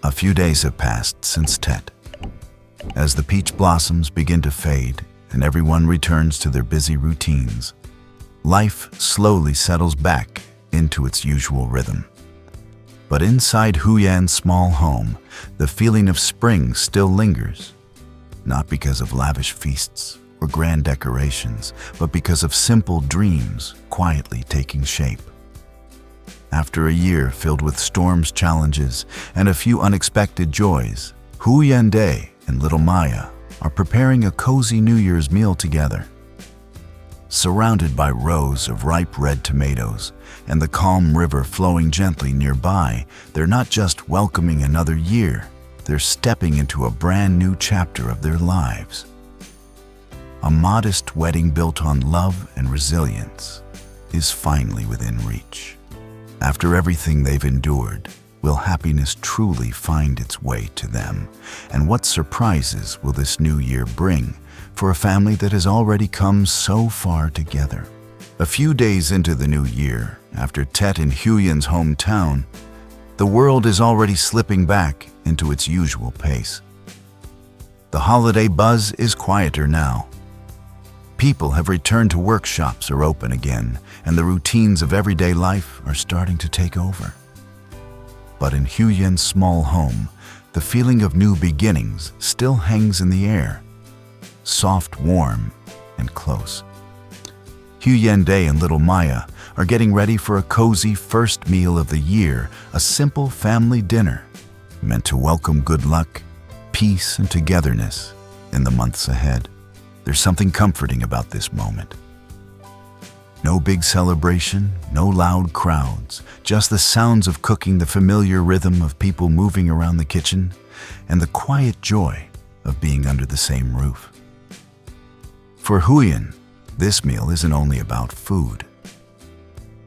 A few days have passed since Tet. As the peach blossoms begin to fade and everyone returns to their busy routines, life slowly settles back into its usual rhythm. But inside Huyen's small home, the feeling of spring still lingers, not because of lavish feasts or grand decorations, but because of simple dreams quietly taking shape. After a year filled with storms, challenges, and a few unexpected joys, Huyen Day and little Maya are preparing a cozy New Year's meal together. Surrounded by rows of ripe red tomatoes and the calm river flowing gently nearby, they're not just welcoming another year, they're stepping into a brand new chapter of their lives. A modest wedding built on love and resilience is finally within reach. After everything they've endured, will happiness truly find its way to them? And what surprises will this new year bring for a family that has already come so far together? A few days into the new year, after Tet in Huyen's hometown, the world is already slipping back into its usual pace. The holiday buzz is quieter now. People have returned to workshops are open again, and the routines of everyday life are starting to take over. But in Huyen's small home, the feeling of new beginnings still hangs in the air, soft, warm, and close. Huyen Day and little Maya are getting ready for a cozy first meal of the year, a simple family dinner meant to welcome good luck, peace, and togetherness in the months ahead. There's something comforting about this moment. No big celebration, no loud crowds, just the sounds of cooking, the familiar rhythm of people moving around the kitchen, and the quiet joy of being under the same roof. For Huyen, this meal isn't only about food.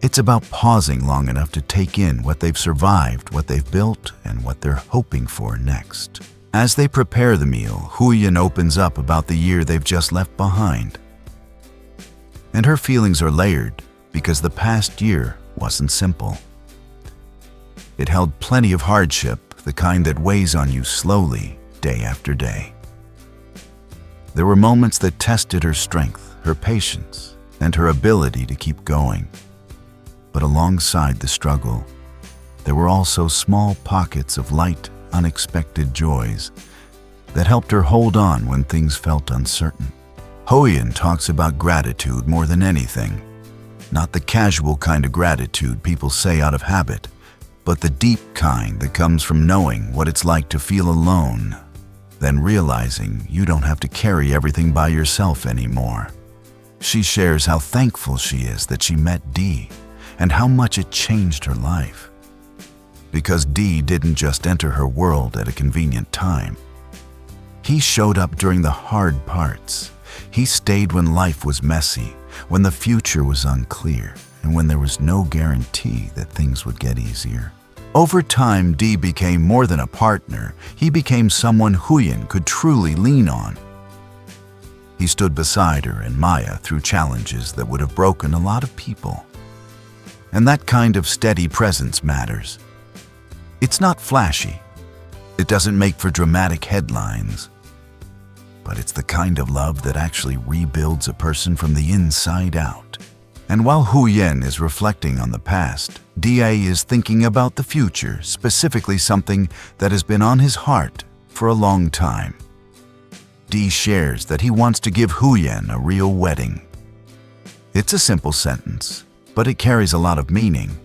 It's about pausing long enough to take in what they've survived, what they've built, and what they're hoping for next. As they prepare the meal, Huyen opens up about the year they've just left behind. And her feelings are layered because the past year wasn't simple. It held plenty of hardship, the kind that weighs on you slowly, day after day. There were moments that tested her strength, her patience, and her ability to keep going. But alongside the struggle, there were also small pockets of light, unexpected joys that helped her hold on when things felt uncertain. Huyen talks about gratitude more than anything. Not the casual kind of gratitude people say out of habit, but the deep kind that comes from knowing what it's like to feel alone, then realizing you don't have to carry everything by yourself anymore. She shares how thankful she is that she met Dee and how much it changed her life. Because Dee didn't just enter her world at a convenient time. He showed up during the hard parts. He stayed when life was messy, when the future was unclear, and when there was no guarantee that things would get easier. Over time, Dee became more than a partner. He became someone Huyen could truly lean on. He stood beside her and Maya through challenges that would have broken a lot of people. And that kind of steady presence matters. It's not flashy. It doesn't make for dramatic headlines. But it's the kind of love that actually rebuilds a person from the inside out. And while Huyen is reflecting on the past, Dee is thinking about the future, specifically something that has been on his heart for a long time. Dee shares that he wants to give Huyen a real wedding. It's a simple sentence, but it carries a lot of meaning.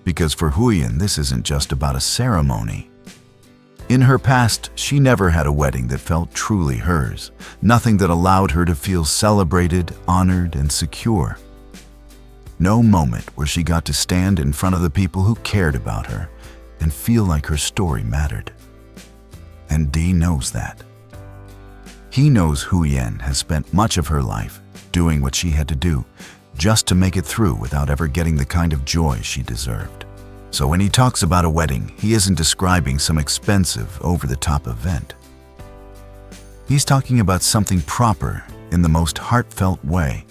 Because for Huyen, this isn't just about a ceremony. In her past, she never had a wedding that felt truly hers, nothing that allowed her to feel celebrated, honored, and secure. No moment where she got to stand in front of the people who cared about her and feel like her story mattered. And Dee knows that. He knows Huyen has spent much of her life doing what she had to do just to make it through without ever getting the kind of joy she deserved. So when he talks about a wedding, he isn't describing some expensive, over-the-top event. He's talking about something proper in the most heartfelt way.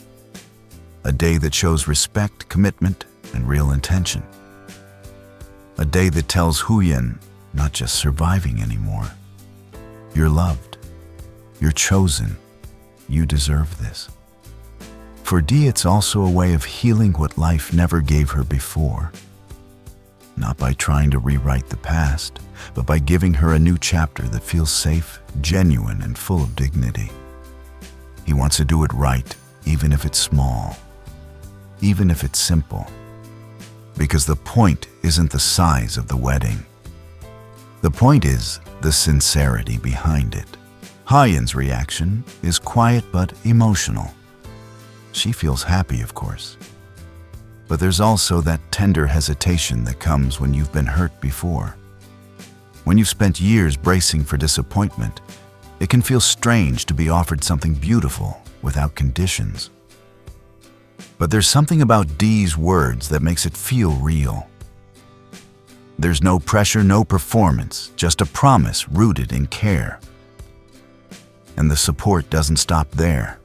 A day that shows respect, commitment, and real intention. A day that tells Huyen not just surviving anymore. You're loved. You're chosen. You deserve this. For Dee, it's also a way of healing what life never gave her before. Not by trying to rewrite the past, but by giving her a new chapter that feels safe, genuine, and full of dignity. He wants to do it right, even if it's small, even if it's simple. Because the point isn't the size of the wedding. The point is the sincerity behind it. Huyen's reaction is quiet but emotional. She feels happy, of course. But there's also that tender hesitation that comes when you've been hurt before. When you've spent years bracing for disappointment, it can feel strange to be offered something beautiful without conditions. But there's something about Dee's words that makes it feel real. There's no pressure, no performance, just a promise rooted in care. And the support doesn't stop there.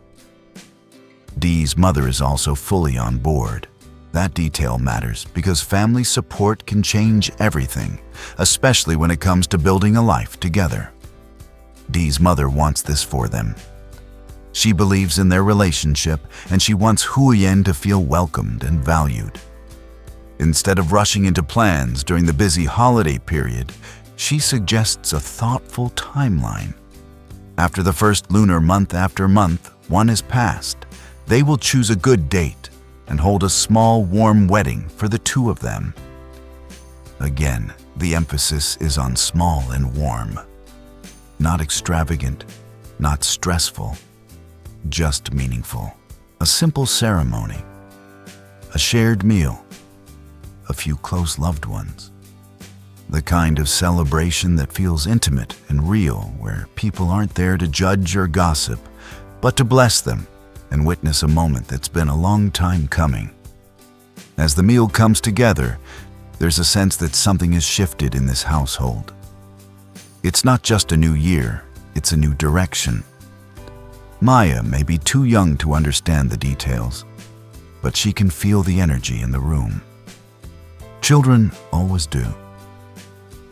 Dee's mother is also fully on board. That detail matters because family support can change everything, especially when it comes to building a life together. Dee's mother wants this for them. She believes in their relationship and she wants Huyen to feel welcomed and valued. Instead of rushing into plans during the busy holiday period, she suggests a thoughtful timeline. After the first lunar month after month, one is passed, they will choose a good date and hold a small, warm wedding for the two of them. Again, the emphasis is on small and warm. Not extravagant, not stressful, just meaningful. A simple ceremony, a shared meal, a few close loved ones. The kind of celebration that feels intimate and real, where people aren't there to judge or gossip, but to bless them and witness a moment that's been a long time coming. As the meal comes together, there's a sense that something has shifted in this household. It's not just a new year, it's a new direction. Maya may be too young to understand the details, but she can feel the energy in the room. Children always do.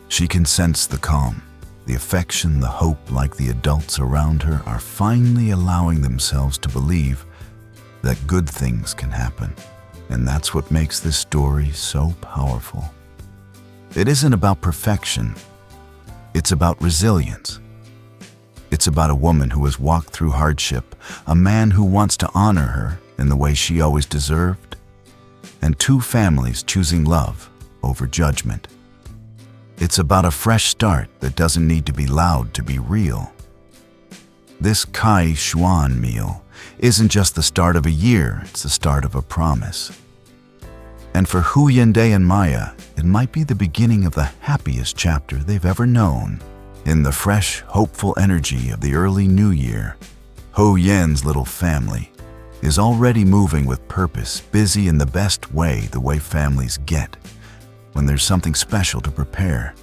She can sense the calm, the affection, the hope, like the adults around her are finally allowing themselves to believe that good things can happen. And that's what makes this story so powerful. It isn't about perfection. It's about resilience. It's about a woman who has walked through hardship, a man who wants to honor her in the way she always deserved, and two families choosing love over judgment. It's about a fresh start that doesn't need to be loud to be real. This Kai Xuan meal isn't just the start of a year, it's the start of a promise. And for Huyen and Maya, it might be the beginning of the happiest chapter they've ever known. In the fresh, hopeful energy of the early new year, Huyen's little family is already moving with purpose, busy in the best way, the way families get when there's something special to prepare.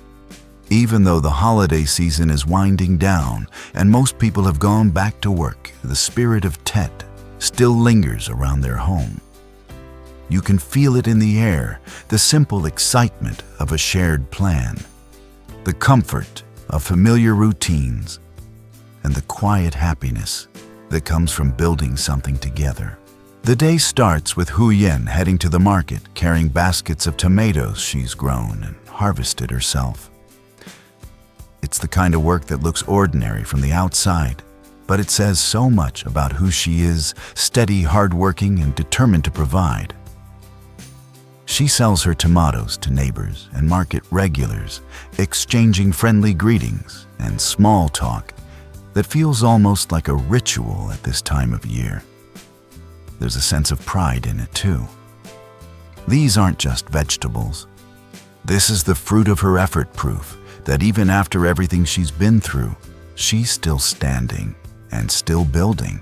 Even though the holiday season is winding down and most people have gone back to work, the spirit of Tet still lingers around their home. You can feel it in the air, the simple excitement of a shared plan, the comfort of familiar routines, and the quiet happiness that comes from building something together. The day starts with Huyen heading to the market, carrying baskets of tomatoes she's grown and harvested herself. It's the kind of work that looks ordinary from the outside, but it says so much about who she is, steady, hardworking, and determined to provide. She sells her tomatoes to neighbors and market regulars, exchanging friendly greetings and small talk that feels almost like a ritual at this time of year. There's a sense of pride in it too. These aren't just vegetables. This is the fruit of her effort, proof that even after everything she's been through, she's still standing and still building.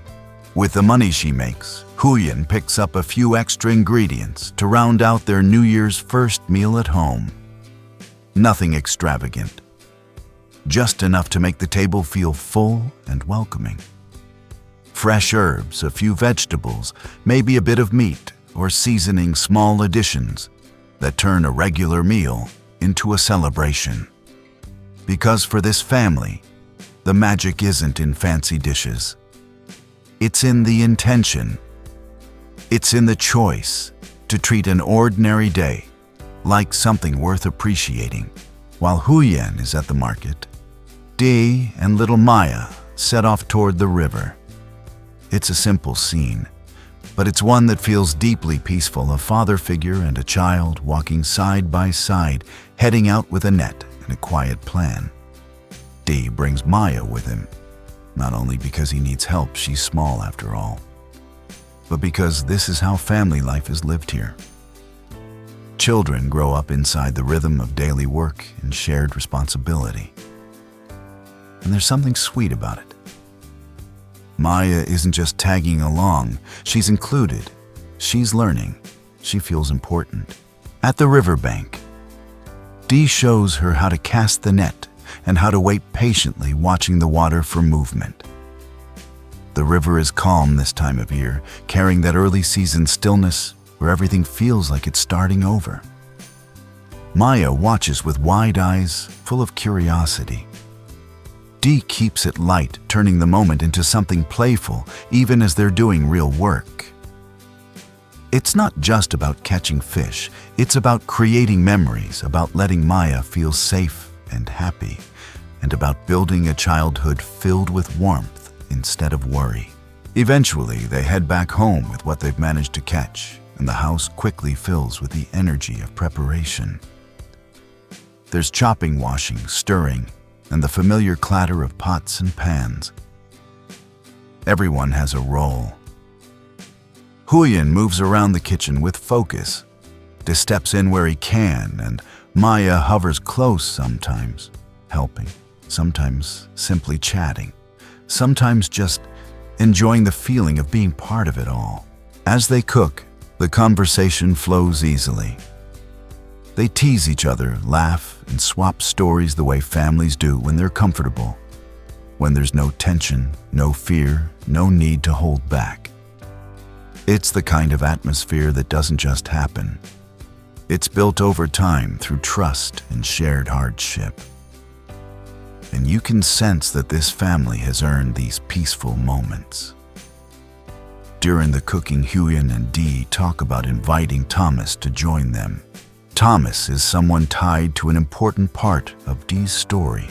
With the money she makes, Huyen picks up a few extra ingredients to round out their New Year's first meal at home. Nothing extravagant, just enough to make the table feel full and welcoming. Fresh herbs, a few vegetables, maybe a bit of meat, or seasoning small additions that turn a regular meal into a celebration. Because for this family, the magic isn't in fancy dishes. It's in the intention. It's in the choice to treat an ordinary day like something worth appreciating. While Huyen is at the market, Dee and little Maya set off toward the river. It's a simple scene, but it's one that feels deeply peaceful, a father figure and a child walking side by side, heading out with a net and a quiet plan. Dee brings Maya with him, not only because he needs help, she's small after all, but because this is how family life is lived here. Children grow up inside the rhythm of daily work and shared responsibility. And there's something sweet about it. Maya isn't just tagging along, she's included. She's learning. She feels important. At the riverbank, Dee shows her how to cast the net and how to wait patiently, watching the water for movement. The river is calm this time of year, carrying that early season stillness where everything feels like it's starting over. Maya watches with wide eyes, full of curiosity. Dee keeps it light, turning the moment into something playful, even as they're doing real work. It's not just about catching fish, it's about creating memories, about letting Maya feel safe and happy, and about building a childhood filled with warmth instead of worry. Eventually, they head back home with what they've managed to catch, and the house quickly fills with the energy of preparation. There's chopping, washing, stirring, and the familiar clatter of pots and pans. Everyone has a role. Huyen moves around the kitchen with focus, steps in where he can, and Maya hovers close sometimes, helping, sometimes simply chatting, sometimes just enjoying the feeling of being part of it all. As they cook, the conversation flows easily. They tease each other, laugh, and swap stories the way families do when they're comfortable, when there's no tension, no fear, no need to hold back. It's the kind of atmosphere that doesn't just happen. It's built over time through trust and shared hardship. And you can sense that this family has earned these peaceful moments. During the cooking, Huyen and Dee talk about inviting Thomas to join them. Thomas is someone tied to an important part of Dee's story,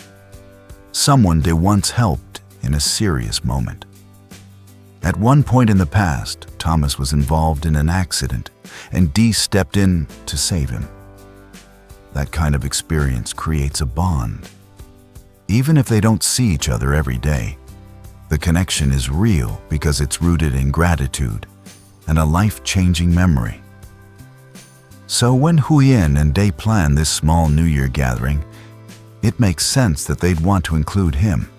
someone they once helped in a serious moment. At one point in the past, Thomas was involved in an accident, and Dee stepped in to save him. That kind of experience creates a bond. Even if they don't see each other every day, the connection is real because it's rooted in gratitude and a life-changing memory. So when Huyen and Dee plan this small New Year gathering, it makes sense that they'd want to include him.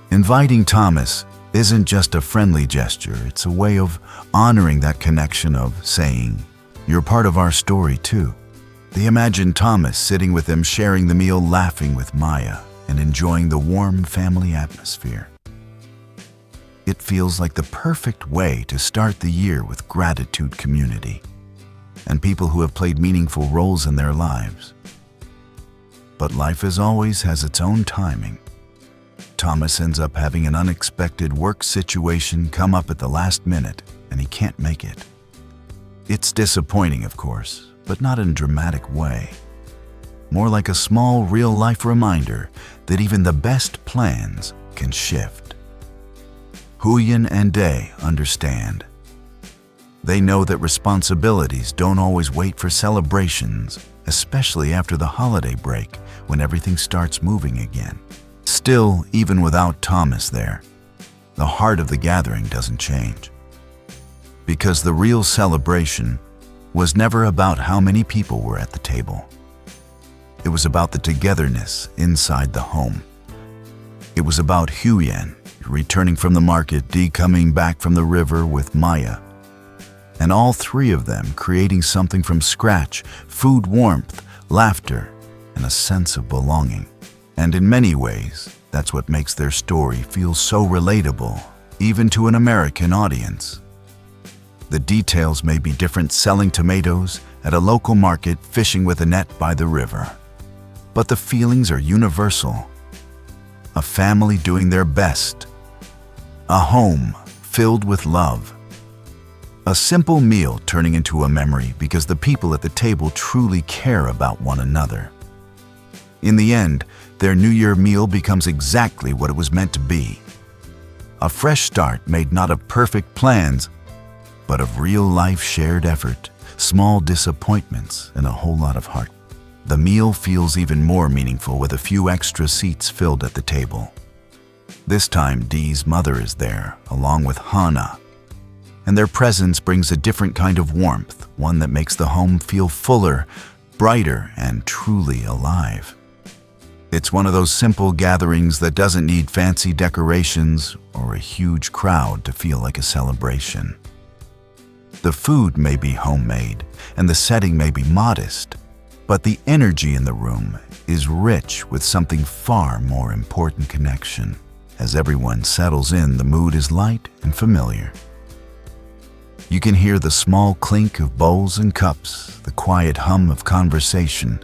Inviting Thomas isn't just a friendly gesture, it's a way of honoring that connection, of saying, "You're part of our story too." They imagine Thomas sitting with them, sharing the meal, laughing with Maya, and enjoying the warm family atmosphere. It feels like the perfect way to start the year with gratitude, community, and people who have played meaningful roles in their lives. But life, as always, has its own timing. Thomas ends up having an unexpected work situation come up at the last minute, and he can't make it. It's disappointing, of course, but not in a dramatic way. More like a small, real-life reminder that even the best plans can shift. Huyen and Dee understand. They know that responsibilities don't always wait for celebrations, especially after the holiday break when everything starts moving again. Still, even without Thomas there, the heart of the gathering doesn't change. Because the real celebration was never about how many people were at the table. It was about the togetherness inside the home. It was about Huyen returning from the market, Dee coming back from the river with Maya, and all three of them creating something from scratch: food, warmth, laughter, and a sense of belonging. And in many ways, that's what makes their story feel so relatable, even to an American audience. The details may be different: selling tomatoes at a local market, fishing with a net by the river. but the feelings are universal. A family doing their best. A home filled with love. A simple meal turning into a memory because the people at the table truly care about one another. In the end, their New Year meal becomes exactly what it was meant to be. A fresh start made not of perfect plans, but of real-life shared effort, small disappointments, and a whole lot of heart. The meal feels even more meaningful with a few extra seats filled at the table. This time, Dee's mother is there, along with Hana, and their presence brings a different kind of warmth, one that makes the home feel fuller, brighter, and truly alive. It's one of those simple gatherings that doesn't need fancy decorations or a huge crowd to feel like a celebration. The food may be homemade and the setting may be modest, but the energy in the room is rich with something far more important: connection. As everyone settles in, the mood is light and familiar. You can hear the small clink of bowls and cups, the quiet hum of conversation,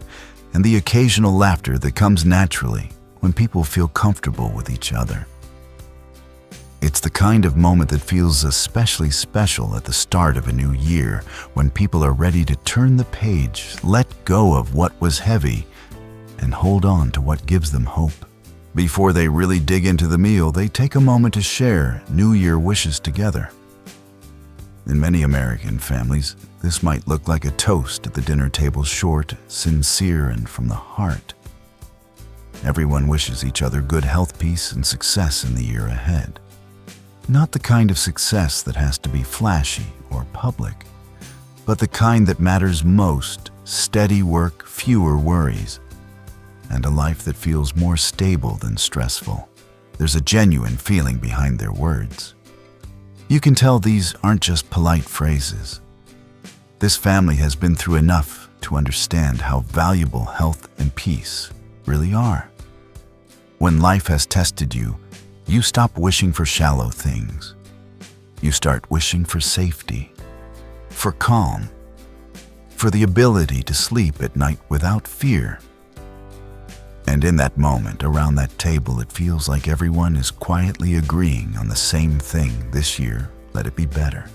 and the occasional laughter that comes naturally when people feel comfortable with each other. It's the kind of moment that feels especially special at the start of a new year, when people are ready to turn the page, let go of what was heavy, and hold on to what gives them hope. Before they really dig into the meal, they take a moment to share New Year wishes together. In many American families, this might look like a toast at the dinner table, short, sincere, and from the heart. Everyone wishes each other good health, peace, and success in the year ahead. Not the kind of success that has to be flashy or public, but the kind that matters most: steady work, fewer worries, and a life that feels more stable than stressful. There's a genuine feeling behind their words. You can tell these aren't just polite phrases. This family has been through enough to understand how valuable health and peace really are. When life has tested you, you stop wishing for shallow things. You start wishing for safety, for calm, for the ability to sleep at night without fear. And in that moment, around that table, it feels like everyone is quietly agreeing on the same thing. This year, let it be better.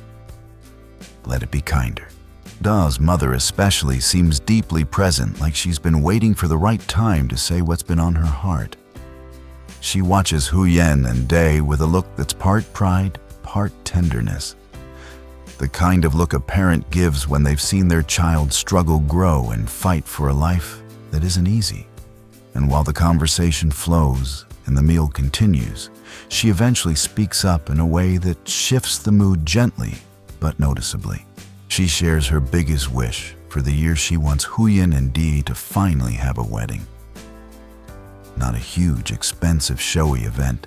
Let it be kinder. Da's mother especially seems deeply present, like she's been waiting for the right time to say what's been on her heart. She watches Huyen and Dae with a look that's part pride, part tenderness. The kind of look a parent gives when they've seen their child struggle, grow, and fight for a life that isn't easy. And while the conversation flows and the meal continues, she eventually speaks up in a way that shifts the mood gently but noticeably. She shares her biggest wish for the year. She wants Huyen and Dee to finally have a wedding. Not a huge, expensive, showy event,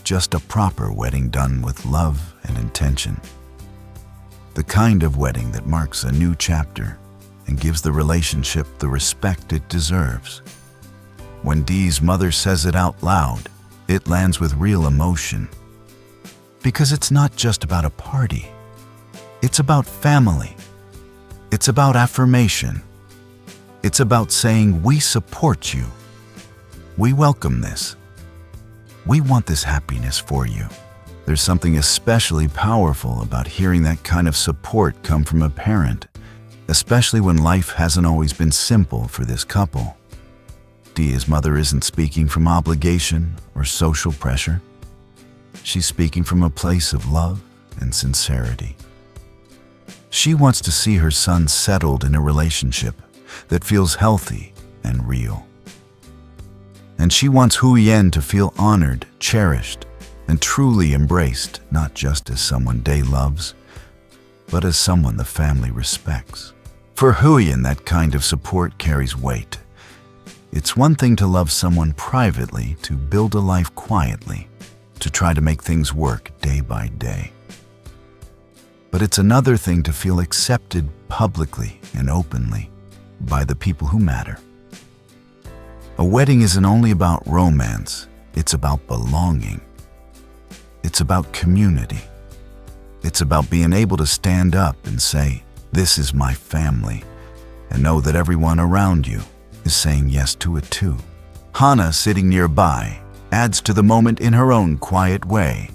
just a proper wedding done with love and intention. The kind of wedding that marks a new chapter and gives the relationship the respect it deserves. When Dee's mother says it out loud, it lands with real emotion. Because it's not just about a party. It's about family. It's about affirmation. It's about saying, we support you. We welcome this. We want this happiness for you. There's something especially powerful about hearing that kind of support come from a parent, especially when life hasn't always been simple for this couple. Dee's mother isn't speaking from obligation or social pressure. She's speaking from a place of love and sincerity. She wants to see her son settled in a relationship that feels healthy and real. And she wants Huyen to feel honored, cherished, and truly embraced, not just as someone Dae loves, but as someone the family respects. For Huyen, that kind of support carries weight. It's one thing to love someone privately, to build a life quietly, to try to make things work day by day. But it's another thing to feel accepted publicly and openly by the people who matter. A wedding isn't only about romance, it's about belonging. It's about community. It's about being able to stand up and say, this is my family, and know that everyone around you is saying yes to it too. Hana, sitting nearby, adds to the moment in her own quiet way.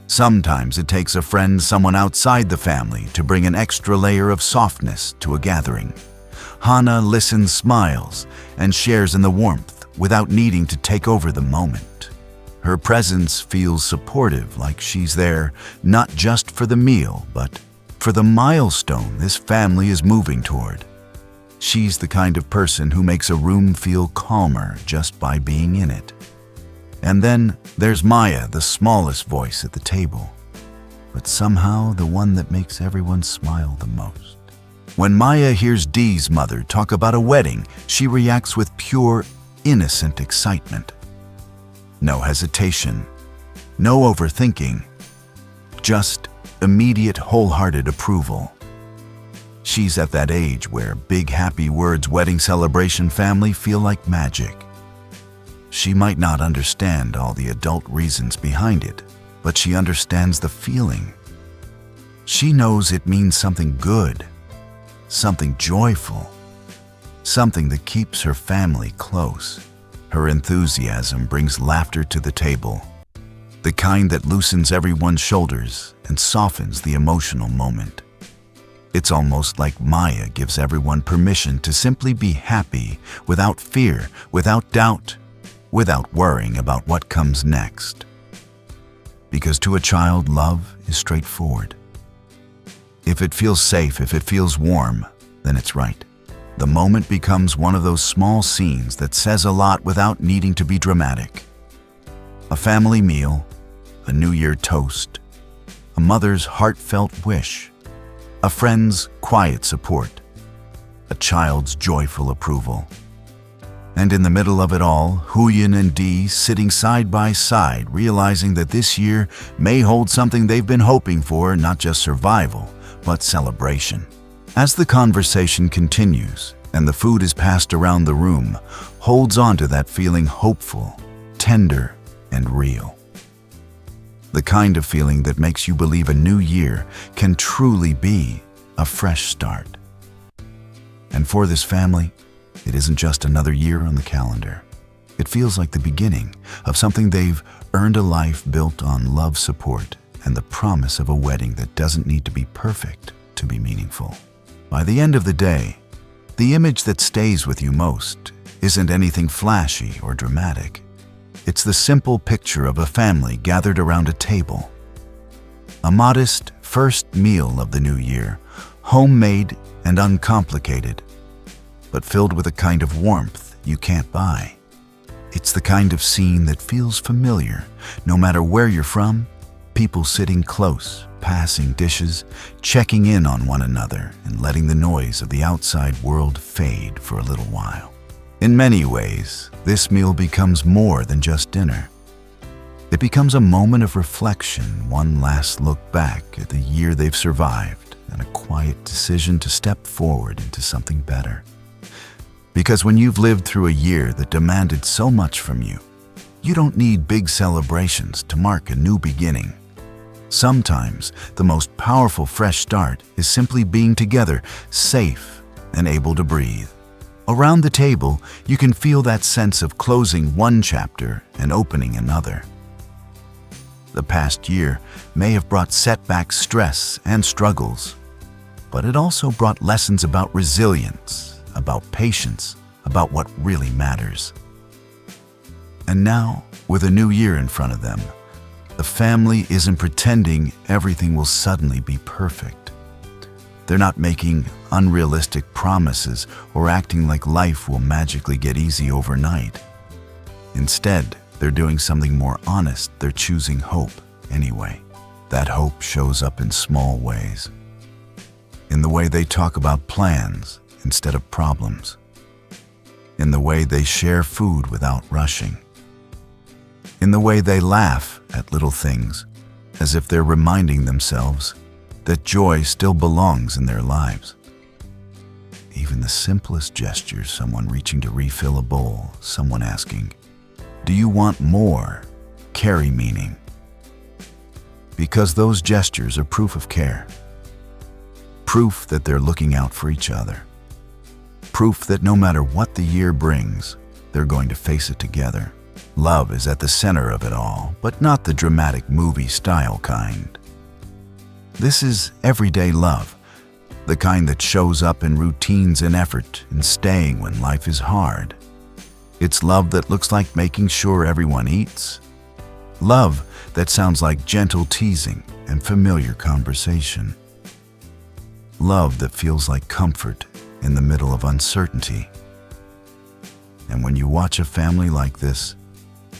Sometimes it takes a friend, someone outside the family, to bring an extra layer of softness to a gathering. Hana listens, smiles, and shares in the warmth without needing to take over the moment. Her presence feels supportive, like she's there not just for the meal, but for the milestone this family is moving toward. She's the kind of person who makes a room feel calmer just by being in it. And then there's Maya, the smallest voice at the table, but somehow the one that makes everyone smile the most. When Maya hears Dee's mother talk about a wedding, she reacts with pure, innocent excitement. No hesitation, no overthinking, just immediate, wholehearted approval. She's at that age where big, happy words, wedding celebration, family feel like magic. She might not understand all the adult reasons behind it, but she understands the feeling. She knows it means something good, something joyful, something that keeps her family close. Her enthusiasm brings laughter to the table, the kind that loosens everyone's shoulders and softens the emotional moment. It's almost like Maya gives everyone permission to simply be happy, without fear, without doubt, without worrying about what comes next. Because to a child, love is straightforward. If it feels safe, if it feels warm, then it's right. The moment becomes one of those small scenes that says a lot without needing to be dramatic. A family meal, a New Year toast, a mother's heartfelt wish, a friend's quiet support, a child's joyful approval. And in the middle of it all, Huyen and Dee sitting side by side, realizing that this year may hold something they've been hoping for, not just survival, but celebration. As the conversation continues and the food is passed around the room, holds on to that feeling hopeful, tender, and real. The kind of feeling that makes you believe a new year can truly be a fresh start. And for this family, it isn't just another year on the calendar. It feels like the beginning of something they've earned, a life built on love, support, and the promise of a wedding that doesn't need to be perfect to be meaningful. By the end of the day, the image that stays with you most isn't anything flashy or dramatic. It's the simple picture of a family gathered around a table. A modest first meal of the new year, homemade and uncomplicated, but filled with a kind of warmth you can't buy. It's the kind of scene that feels familiar, no matter where you're from. People sitting close, passing dishes, checking in on one another, and letting the noise of the outside world fade for a little while. In many ways, this meal becomes more than just dinner. It becomes a moment of reflection, one last look back at the year they've survived, and a quiet decision to step forward into something better. Because when you've lived through a year that demanded so much from you, you don't need big celebrations to mark a new beginning. Sometimes the most powerful fresh start is simply being together, safe and able to breathe. Around the table, you can feel that sense of closing one chapter and opening another. The past year may have brought setbacks, stress, and struggles, but it also brought lessons about resilience, about patience, about what really matters. And now, with a new year in front of them, the family isn't pretending everything will suddenly be perfect. They're not making unrealistic promises or acting like life will magically get easy overnight. Instead, they're doing something more honest. They're choosing hope anyway. That hope shows up in small ways. In the way they talk about plans instead of problems. In the way they share food without rushing. In the way they laugh at little things, as if they're reminding themselves that joy still belongs in their lives. Even the simplest gestures, someone reaching to refill a bowl, someone asking, "Do you want more?" carry meaning. Because those gestures are proof of care. Proof that they're looking out for each other. proof that no matter what the year brings, they're going to face it together. Love is at the center of it all, but not the dramatic movie-style kind. This is everyday love, the kind that shows up in routines and effort, in staying when life is hard. It's love that looks like making sure everyone eats. Love that sounds like gentle teasing and familiar conversation. Love that feels like comfort in the middle of uncertainty. And when you watch a family like this,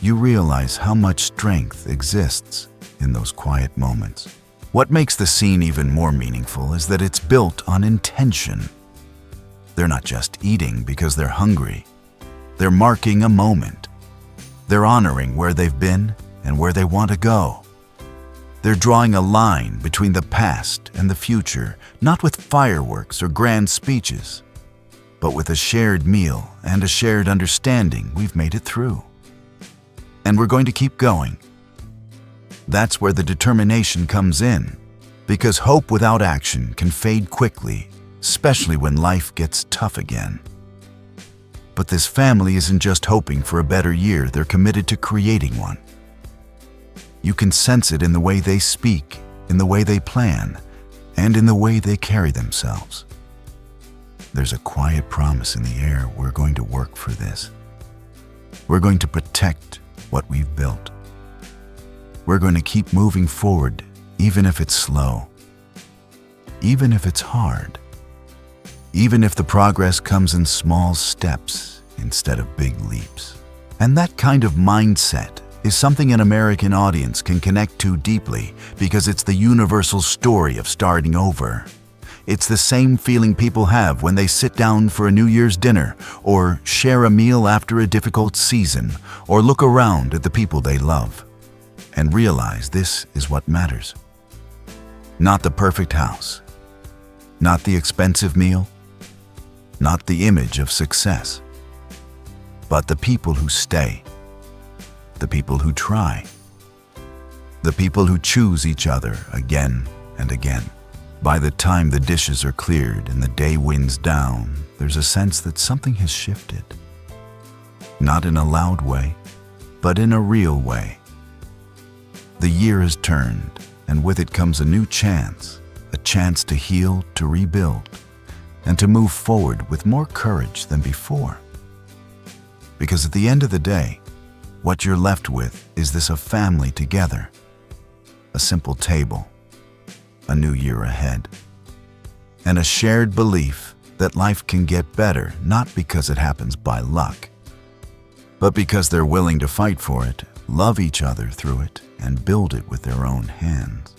you realize how much strength exists in those quiet moments. What makes the scene even more meaningful is that it's built on intention. They're not just eating because they're hungry. They're marking a moment. They're honoring where they've been and where they want to go. They're drawing a line between the past and the future, not with fireworks or grand speeches, but with a shared meal and a shared understanding we've made it through. And we're going to keep going. That's where the determination comes in, because hope without action can fade quickly, especially when life gets tough again. But this family isn't just hoping for a better year, they're committed to creating one. You can sense it in the way they speak, in the way they plan, and in the way they carry themselves. There's a quiet promise in the air: we're going to work for this. We're going to protect what we've built. We're going to keep moving forward, even if it's slow, even if it's hard, even if the progress comes in small steps instead of big leaps. And that kind of mindset is something an American audience can connect to deeply, because it's the universal story of starting over. It's the same feeling people have when they sit down for a New Year's dinner, or share a meal after a difficult season, or look around at the people they love and realize this is what matters. Not the perfect house, not the expensive meal, not the image of success, but the people who stay, the people who try, the people who choose each other again and again. By the time the dishes are cleared and the day winds down, there's a sense that something has shifted. Not in a loud way, but in a real way. The year has turned, and with it comes a new chance, a chance to heal, to rebuild, and to move forward with more courage than before. Because at the end of the day, what you're left with is this: a family together, a simple table, a new year ahead, and a shared belief that life can get better, not because it happens by luck, but because they're willing to fight for it, love each other through it, and build it with their own hands.